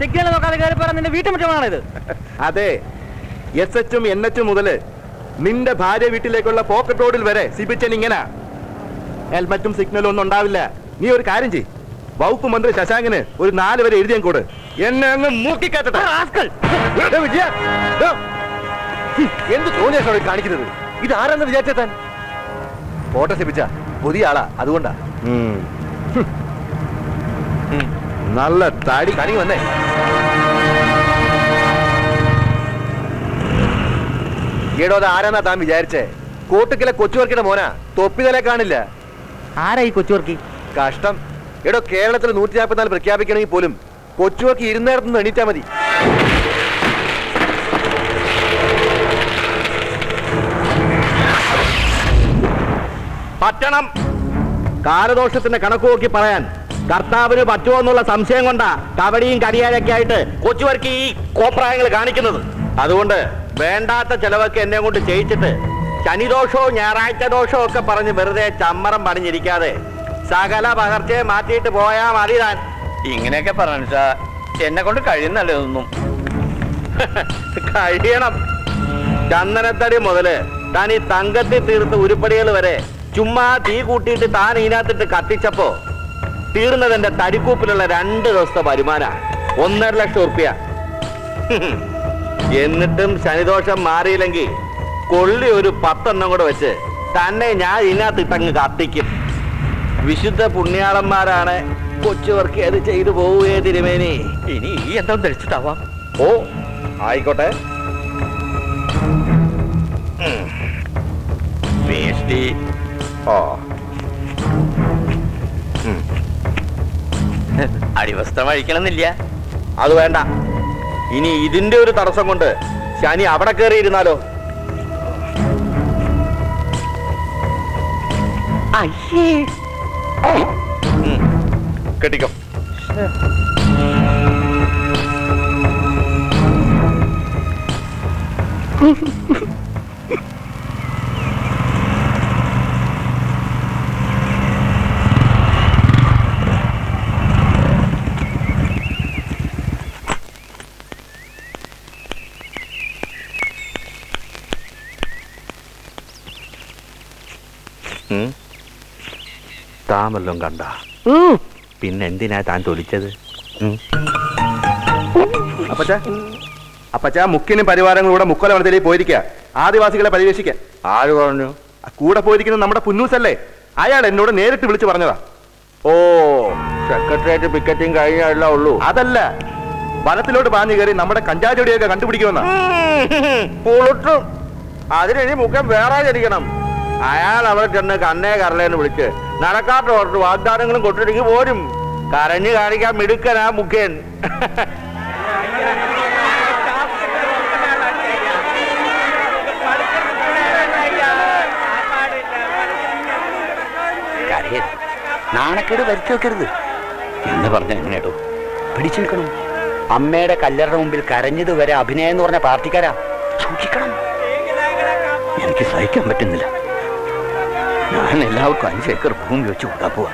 Signal നോക്കാതെ കയറി പോരാ നിന്റെ വീട്ടുമുറ്റമാണ് ഇത്. അതെ, SH NH മുതല് നിന്റെ ഭാര്യ വീട്ടിലേക്കുള്ള പോക്കറ്റ് റോഡിൽ വരെ സിബിച്ചൻ ഇങ്ങനെ ഹെൽമറ്റും സിഗ്നലും ഒന്നും ഉണ്ടാവില്ല. നീ ഒരു കാര്യം ചെയ്, വകുപ്പ് മന്ത്രി ശശാങ്കിന് ഒരു 4 വരെ എഴുതിയാൻ കൂടെ എന്നെ അങ്ങ് മൂക്കിക്കാറ്റ. എന്ത് തോന്നിയാണ് കാണിക്കുന്നത്? ഇത് ആരാന്ന് വിചാരിച്ചാൻ? ഫോട്ടോ സിബിച്ച പുതിയ ആളാ, അതുകൊണ്ടാ. നല്ല തടി കണി വന്നേ. ഈടോ അത് ആരാന്നാ താൻ വിചാരിച്ചേ? കോട്ടുക്കിലെ കൊച്ചുവർക്കിയുടെ മോനാ, തൊപ്പിതലെ കാണില്ല. ആരാ ഈ കൊച്ചുവർക്കി? കഷ്ടം. എടോ, കേരളത്തിൽ 144 പ്രഖ്യാപിക്കണമെങ്കിൽ പോലും കൊച്ചുവർക്കി ഇരുന്നേടത്തുനിന്ന് എണീറ്റാ മതി. പറ്റണം. കാലദോഷത്തിന്റെ കണക്ക് നോക്കി പറയാൻ കർത്താവിന് പറ്റുമോ എന്നുള്ള സംശയം കൊണ്ടാ കവടിയും കടിയാഴൊക്കെ ആയിട്ട് കൊച്ചുവർക്കി ഈ കോപ്രായങ്ങൾ കാണിക്കുന്നത്. അതുകൊണ്ട് വേണ്ടാത്ത ചെലവൊക്കെ എന്നെ കൊണ്ട് ചെയ്യിച്ചിട്ട് ശനിദോഷവും ഞായറാഴ്ച ദോഷവും ഒക്കെ പറഞ്ഞ് വെറുതെ ചമ്മറം പണിഞ്ഞിരിക്കാതെ സകല പകർച്ചയെ മാറ്റിയിട്ട് പോയാ മതി. താൻ ഇങ്ങനെയൊക്കെ പറഞ്ഞു എന്നെ കൊണ്ട് കഴിയുന്നല്ലേ ഒന്നും. കഴിയണം. ചന്ദനത്തടി മുതല് താൻ ഈ തങ്കത്തിൽ തീർത്ത ഉരുപ്പടികൾ വരെ ചുമ്മാ തീ കൂട്ടിയിട്ട് താൻ ഇതിനകത്തിട്ട് കത്തിച്ചപ്പോ തീർന്നതെന്റെ തടിക്കൂപ്പിലുള്ള 2 ദിവസത്തെ വരുമാന 1.5 ലക്ഷം ഉറുപ്പ്യ. എന്നിട്ടും ശനിദോഷം മാറിയില്ലെങ്കിൽ കൊള്ളി ഒരു 10 എണ്ണം കൂടെ വെച്ച് തന്നെ ഞാൻ ഇതിനകത്തിട്ടങ്ങ് കത്തിക്കും. വിശുദ്ധ പുണ്യാളന്മാരാണ് കൊച്ചുവർക്ക് അത് ചെയ്തു പോവുകയെ തിരുമേനി. ഇനി ഈ എന്താ ധരിച്ചിട്ടാവാം. ഓ ആയിക്കോട്ടെ. വേഷ്ടി ഓ അടിവസ്ത്രം അഴിക്കണമെന്നില്ല. അത് വേണ്ട. ഇനി ഇതിന്റെ ഒരു തടസ്സം കൊണ്ട് ശനി അവിടെ കയറിയിരുന്നാലോ? കെട്ടിക്കോ. താമല്ലും കണ്ട പിന്നെ എന്തിനാ താൻ തൊലിച്ചത്? അപ്പച്ചാ മുഖ്യനും പരിവാരങ്ങളൂടെ മുക്കോല വനത്തിലേക്ക് പോയിരിക്കുക, ആദിവാസികളെ പരിവേഷിക്കാൻ. ആര് പറഞ്ഞു? കൂടെ പോയിരിക്കുന്നത് നമ്മുടെ പുന്നൂസല്ലേ. അയാൾ എന്നോട് നേരിട്ട് വിളിച്ചു പറഞ്ഞതാ. ഓ, സെക്രട്ടേറിയറ്റ് പിക്കറ്റിംഗ് കഴിഞ്ഞല്ല ഉള്ളൂ. അതല്ല, വനത്തിലോട്ട് പാഞ്ഞു കയറി നമ്മുടെ കഞ്ചാചെടിയൊക്കെ കണ്ടുപിടിക്കുമെന്നാ. പുളുട്ടും. അതിനി മുഖം വേറെ ചരിക്കണം. അയാൾ അവിടെ ചെന്ന് കണ്ണേ കരളേന്ന് വിളിച്ച് നടക്കാത്ത ഓർത്ത് വാഗ്ദാനങ്ങളും കൊട്ടിടിക്ക് പോരും. കരഞ്ഞു കാണിക്കാൻ മിടുക്കനാ മുഖ്യൻ. നാണക്കേട് വരുത്തി വെക്കരുത് എന്ന് പറഞ്ഞ എങ്ങനെയാടോ? പിടിച്ചു നിൽക്കണം. അമ്മയുടെ കല്ലറയുടെ മുമ്പിൽ കരഞ്ഞത് വരെ അഭിനയം എന്ന് പറഞ്ഞ പാർട്ടിക്കാരാ. സൂക്ഷിക്കണം. എനിക്ക് സഹിക്കാൻ പറ്റുന്നില്ല. ഞാൻ എല്ലാവർക്കും 5 ഏക്കർ ഭൂമി വെച്ച് കൊടുക്കാൻ പോവാ.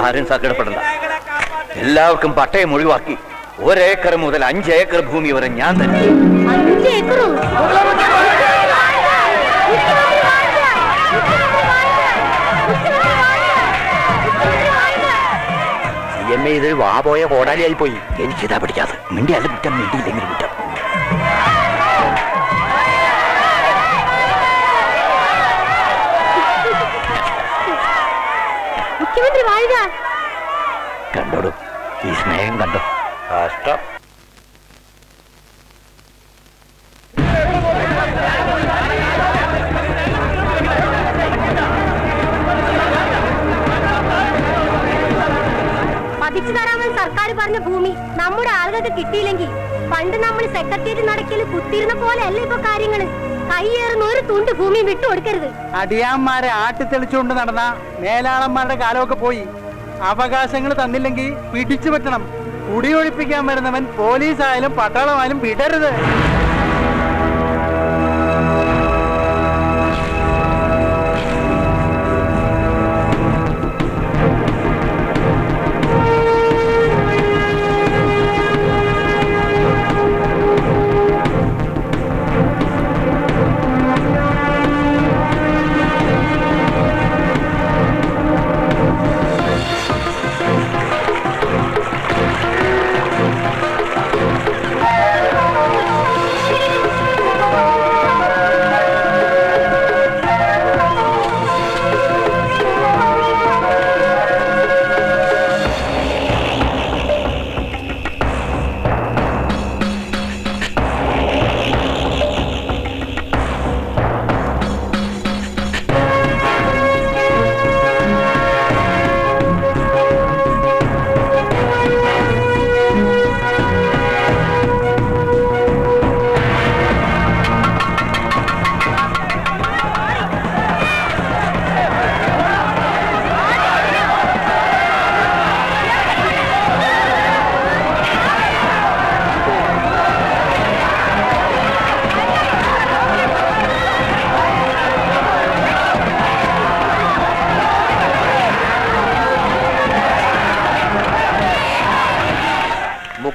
ആരും സങ്കടപ്പെടണ്ട. എല്ലാവർക്കും പട്ടയം ഒഴിവാക്കി 1 ഏക്കർ മുതൽ 5 ഏക്കർ ഭൂമി വരെ ഞാൻ തന്നെ. CMA ഇതൊരു വാ പോയ കോടാലിയായി പോയി. എനിക്കിതാ പിടിക്കാതെ. മിണ്ടിയാലും കുറ്റം, മിണ്ടിയില്ലെങ്കിലും കുറ്റം. മുഖ്യമന്ത്രി വാഴുക. കണ്ടോടൂ, ഈ സ്നേഹം കണ്ടോ? കഷ്ടം. പതിച്ചു തരാമെന്ന് സർക്കാർ പറഞ്ഞ ഭൂമി നമ്മുടെ ആളുകൾക്ക് കിട്ടിയില്ലെങ്കിൽ പണ്ട് നമ്മൾ സെക്രട്ടേറിയറ്റ് നടക്കൽ കുത്തിയിരുന്ന പോലെ അല്ല ഇപ്പൊ കാര്യങ്ങള്. കൈയേറുന്ന ഒരു തുണ്ട് ഭൂമി വിട്ടുകൊടുക്കരുത്. അടിയാന്മാരെ ആട്ടിത്തെളിച്ചുകൊണ്ട് നടന്ന മേലാളന്മാരുടെ കാലമൊക്കെ പോയി. അവകാശങ്ങൾ തന്നില്ലെങ്കിൽ പിടിച്ചു പറ്റണം. കുടിയൊഴിപ്പിക്കാൻ വരുന്നവൻ പോലീസായാലും പട്ടാളമായാലും വിടരുത്.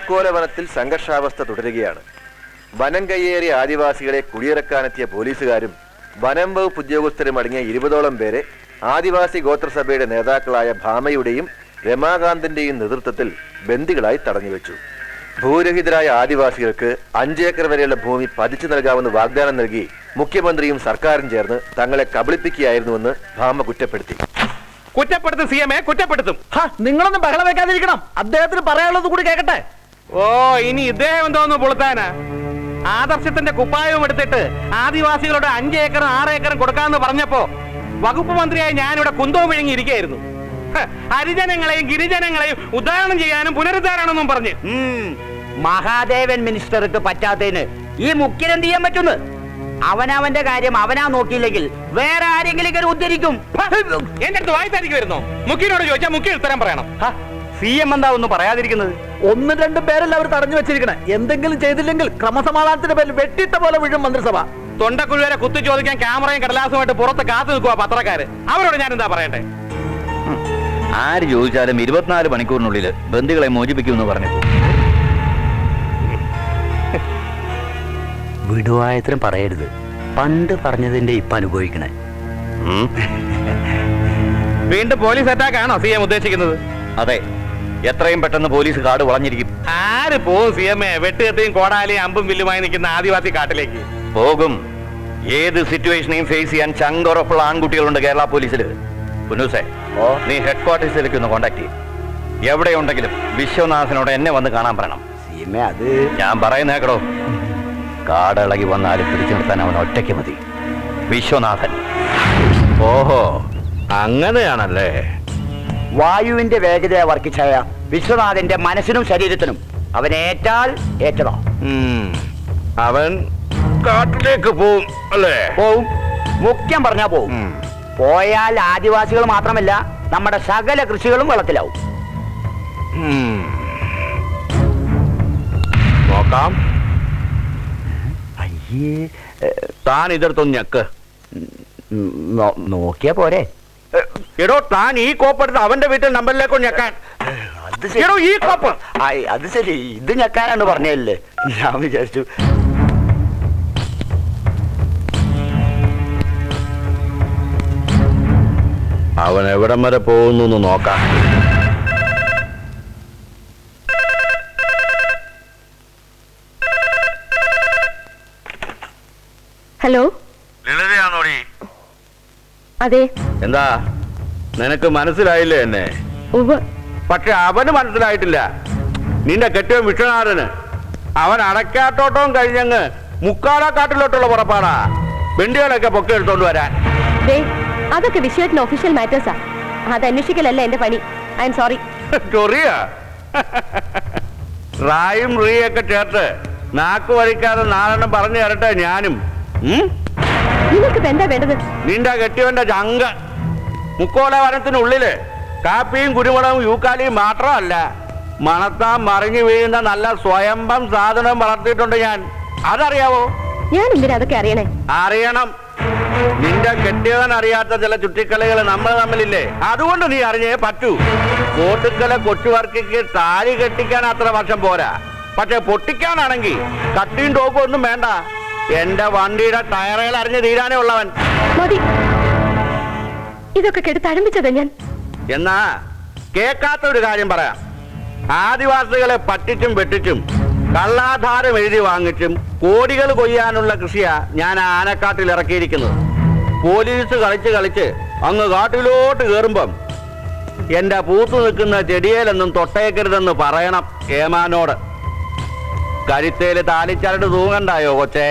മുക്കോല വനത്തിൽ സംഘർഷാവസ്ഥ തുടരുകയാണ്. വനം കയ്യേറിയ ആദിവാസികളെ കുടിയിറക്കാനെത്തിയ പോലീസുകാരും വനം വകുപ്പ് ഉദ്യോഗസ്ഥരും അടങ്ങിയ 20ഓളം പേരെ ആദിവാസി ഗോത്രസഭയുടെ നേതാക്കളായ ഭാമയുടെയും രമാകാന്തിന്റെയും നേതൃത്വത്തിൽ ബന്ദികളായി തടഞ്ഞുവെച്ചു. ഭൂരഹിതരായ ആദിവാസികൾക്ക് 5 ഏക്കർ വരെയുള്ള ഭൂമി പതിച്ചു നൽകാമെന്ന് വാഗ്ദാനം നൽകി മുഖ്യമന്ത്രിയും സർക്കാരും ചേർന്ന് തങ്ങളെ കബളിപ്പിക്കുകയായിരുന്നുവെന്ന് ഭാമ കുറ്റപ്പെടുത്തി. കുറ്റപ്പെടുത്തും CM, കുറ്റപ്പെടുത്തും. നിങ്ങളൊന്നും ബഹളം വെക്കാതിരിക്കണം. അദ്ദേഹത്തിന് പറയാനുള്ളത് കൂടി കേൾക്കട്ടെ. ഓ, ഇനി ഇദ്ദേഹം എന്തോന്ന് പുളുത്താനാ? ആദർശത്തിന്റെ കുപ്പായവും എടുത്തിട്ട് ആദിവാസികളുടെ 5 ഏക്കറും 6 ഏക്കറും കൊടുക്കാമെന്ന് പറഞ്ഞപ്പോ വകുപ്പ് മന്ത്രിയായി ഞാനിവിടെ കുന്തവും വിഴുങ്ങി ഇരിക്കുകയായിരുന്നു. ഹരിജനങ്ങളെയും ഗിരിജനങ്ങളെയും ഉദാഹരണം ചെയ്യാനും പുനരുദ്ധാരണമെന്നും പറഞ്ഞ് മഹാദേവൻ മിനിസ്റ്റർക്ക് പറ്റാത്തതിന് ഈ മുഖ്യനെന്ത് ചെയ്യാൻ പറ്റുന്നു? അവനവന്റെ കാര്യം അവനാ നോക്കിയില്ലെങ്കിൽ വേറെ ആരെങ്കിലും ഉദ്ധരിക്കും. എന്റെ അടുത്ത് വായിത്തായിരിക്കും വരുന്നോ? മുഖ്യനോട് ചോദിച്ചാൽ മുഖ്യ ഉത്തരം പറയണം. CM എന്താ ഒന്നും പറയാതിരിക്കുന്നത്? 1-2 പേരല്ല അവർ തടഞ്ഞു വെച്ചിരിക്കണേ. എന്തെങ്കിലും ചെയ്തില്ലെങ്കിൽ ക്രമസമാധാനത്തിന്റെ പേരിൽ വെട്ടിയിട്ട പോലെ വീഴും മന്ത്രിസഭ. തൊണ്ടക്കുഴുവരെ കുത്തി ചോദിക്കാൻ ക്യാമറയും കടലാസുമായിട്ട് പുറത്ത് കാത്തു നിൽക്കുക പത്രക്കാര്. അവരോട് ഞാൻ എന്താ പറയട്ടെ? ആര് ചോദിച്ചാലും 24 മണിക്കൂറിനുള്ളിൽ ബന്ദികളെ മോചിപ്പിക്കുമെന്ന് പറഞ്ഞു. വിടുവായത്തിനും പറയരുത്. പണ്ട് പറഞ്ഞതിന്റെ ഇപ്പൊ അനുഭവിക്കണേ. വീണ്ടും പോലീസ് അറ്റാക്ക് ആണോ CM ഉദ്ദേശിക്കുന്നത്? അതെ, എത്രയും പെട്ടെന്ന് പോലീസ് കാട് വളഞ്ഞിരിക്കും. ആര് പോകും CM? വെട്ടുകത്തിയും കോടാലിയും അമ്പും വില്ലുമായി നിൽക്കുന്ന ആദിവാസി കാട്ടിലേക്ക് പോകും. ഏത് സിറ്റുവേഷനെയും ഫേസ് ചെയ്യാൻ ചങ്കുറപ്പുള്ള ആൺകുട്ടികളുണ്ട് കേരള പോലീസിൽ. കുന്നൂസേ, നീ ഹെഡ് ക്വാർട്ടേഴ്സിലേക്ക് ഒന്ന് കോണ്ടാക്ട് ചെയ്യും. എവിടെയുണ്ടെങ്കിലും വിശ്വനാഥനോട് എന്നെ വന്ന് കാണാൻ പറയണം. CM അത് ഞാൻ പറയുന്നേക്കടോ, കാടിളകി വന്നാലും പിടിച്ചു നിർത്താൻ അവൻ ഒറ്റയ്ക്ക് മതി. വിശ്വനാഥൻ. ഓഹോ, അങ്ങനെയാണല്ലേ. വായുവിന്റെ വേഗതയെ വർക്കിച്ചായ വിശ്വനാഥന്റെ മനസ്സിനും ശരീരത്തിനും അവനേറ്റാൽ ഏറ്റതാ. അവൻ കാട്ടിലേക്ക് പോവും അല്ലേ? പോവും. മുഖ്യം പറഞ്ഞാ പോവും. പോയാൽ ആദിവാസികൾ മാത്രമല്ല, നമ്മുടെ സകല കൃഷികളും വെള്ളത്തിലാവും. നോക്കാം. അയ്യേ, താൻ ഇതെടുത്തൊന്ന് ഞെക്ക്. നോക്കിയാ പോരെ? എടോ, താൻ ഈ കോപ്പെടുത്ത് അവന്റെ വീട്ടിൽ നമ്പറിലേക്കോ ഞെക്കാൻ. അത് എടോ, ഈ കോപ്പ്. അത് ശരി, ഇത് ഞെക്കാനാണ് പറഞ്ഞല്ലേ. ഞാൻ വിചാരിച്ചു അവൻ എവിടം വരെ പോകുന്നു നോക്കാം. ഹലോ, ലളിതയാണോടി? അതെ. എന്താ, നിനക്ക് മനസ്സിലായില്ലേ എന്നെ? ഉവ്വ്. പക്ഷെ അവന് മനസ്സിലായിട്ടില്ല. നിന്റെ കെട്ടിയവൻ വിശ്വനാഥന്. അവൻ അടക്കാത്തോട്ടവും കഴിഞ്ഞങ്ങ് മുക്കാലാക്കാട്ടിലോട്ടുള്ള പുറപ്പാടാ. വെണ്ടികളൊക്കെ പൊക്കി എടുത്തോണ്ട് വരാൻ. അതൊക്കെ വിഷയത്തിന് ഒഫീഷ്യൽ മാറ്റേഴ്സാ. അത് അന്വേഷിക്കലല്ല എന്റെ പണി. I am sorry. ചൊറിയാ? റായും റീയൊക്കെ ചേർത്ത് നാക്ക് വഴിക്കാതെ 4 പറഞ്ഞു തരട്ടെ ഞാനും. നിങ്ങൾക്ക് എന്താ വേണ്ടത്? നിന്റെ കെട്ടിയവന്റെ ചങ്ക. മുക്കോല വനത്തിനുള്ളില് കാപ്പിയും കുരുമുളകും യൂക്കാലിയും മാത്രമല്ല, മണത്താൻ മറിഞ്ഞു വീഴുന്ന നല്ല സ്വയംഭം സാധനം വളർത്തിയിട്ടുണ്ട് ഞാൻ. അതറിയാവോ? ഞാൻ എന്തിനാ അതൊക്കെ അറിയണേ? അറിയണം. നിന്റെ കെട്ടിയവൻ അറിയാത്ത ചില ചുറ്റിക്കളികൾ നമ്മൾ തമ്മിലില്ലേ? അതുകൊണ്ട് നീ അറിഞ്ഞേ പറ്റൂ. കോട്ടുക്കല കൊച്ചുവർക്കിക്ക് താലി കെട്ടിക്കാൻ അത്ര വർഷം പോരാ. പക്ഷെ പൊട്ടിക്കാനാണെങ്കിൽ കട്ടിയും ടോപ്പും ഒന്നും വേണ്ട. എന്റെ വണ്ടിയുടെ ടയറുകൾ അറിഞ്ഞ് തീരാനേ ഉള്ളവൻ. മതി, ഇതൊക്കെ കെട്ടി തഴമ്പിച്ചതാ ഞാൻ. എന്നാ കേൾക്കാത്ത ഒരു കാര്യം പറയാം. ആദിവാസികളെ പറ്റിച്ചും വെട്ടിച്ചും കള്ളാധാരം എഴുതി വാങ്ങിച്ചും കോടികൾ കൊയ്യാനുള്ള കൃഷിയാ ഞാൻ ആനക്കാട്ടിൽ ഇറക്കിയിരിക്കുന്നത്. പോലീസ് കളിച്ച് അങ്ങ് കാട്ടിലോട്ട് കയറുമ്പം എന്റെ പൂത്തു നിൽക്കുന്ന ചെടിയേലൊന്നും തൊട്ടേക്കരുതെന്ന് പറയണം ഏമാനോട്. കരുത്തേല് താലിച്ചരട് തൂങ്ങണ്ടായോ കൊച്ചേ?